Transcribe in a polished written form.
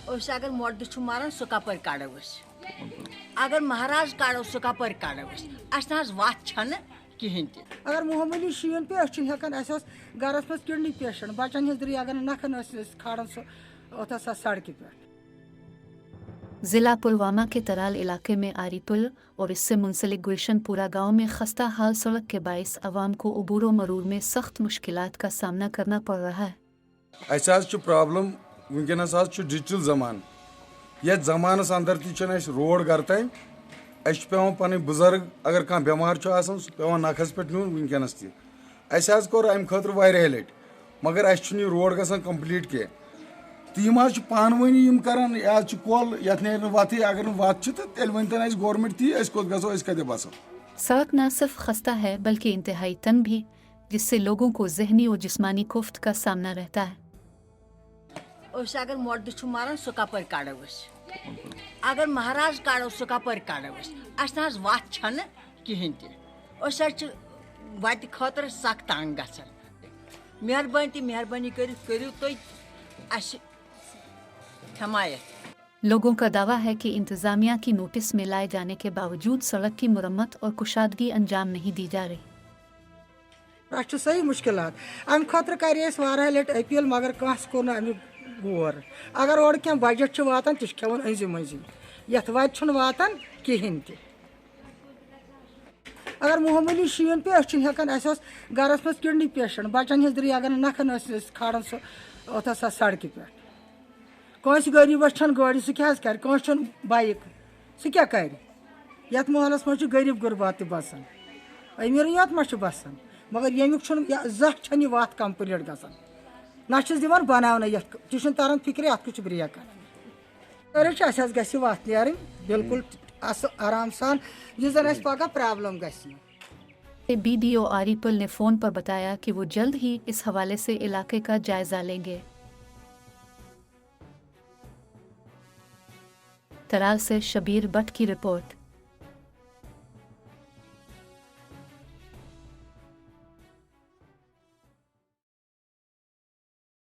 अगर मर्द मारान सह कपर कड़ो अगर महाराज कड़ो सह कपर कड़ो अस वत कहें त अगर मामूली शीन पे हेकान गरस मज किडनी पेशेंट बचन हज अगर नखन खाड़न सह सड़क पे। जिला पुलवामा के तराल इलाके में आरी पुल और इससे मुंसलिक गुलशनपुरा गांव में खस्ता हाल सड़क के बाइस अवाम को उबूर मरूर में सख्त मुश्किलात का सामना करना पड़ रहा है। प्रॉब्लम वनकस डिजिटल जमान ये जमानस अंदर तन रोड गर तम पे पन बुजुर्ग अगर कह बेमार सह पे नखस पे नुन वनकस तोर अम खतर वारिया लट मगर यह रोड गसान कम्प्लीट कह तीम पान वनी करान यह कल ये नो वत अगर वत तेल वन गवर्नमेंट ती कोत गो कत बसो। सड़क न सिर्फ खस्ता है बल्कि इंतहाई तंग भी, जिससे लोगों को जहनी और जिस्मानी कोफ्त का सामना रहता है। अगर मर्द मारान सह कपर कड़ो अगर महाराज कड़ो सह कपर कड़ो अस वत कहें त वत खतर सख्त तंग गसान। मेहरबानी करू तुम हमायत। लोगों का दावा है कि इंतजामिया की नोटिस में लाए जाने के बावजूद सड़क की मुरम्मत और कुशादगी अंजाम नहीं दी जा रही। सही मुश्किल अम खतर कर लट अपील मगर कस को गौर अगर और क्या बजट वातान तह खेवन अंजी मंजी यथ वत वातान कहें त। अगर मामूली शीन पे हेकान गरस मज किडनी पेशेंट बचन हज अगर नखन खाड़न सह सड़क पे कंस गरीबस गाड़ी सह क्या कर कंस बाइक सह क्या कर यथ मोहल्लस मज गरीब गुरबात बसान अमीर योत मा बसान मगर यमुक जह वत कम्प्लीट गसान ना दिवान बनावन यह तरन फिक्र अत ब्रेक गस वत नीर बिल्कुल आराम सान जिस जन पगह प्रॉब्लम गई। BDO आरीपुल ने फोन पर बताया कि वो जल्द ही इस हवाले से इलाके का जायजा लेंगे। तराल से शबीर बट की रिपोर्ट।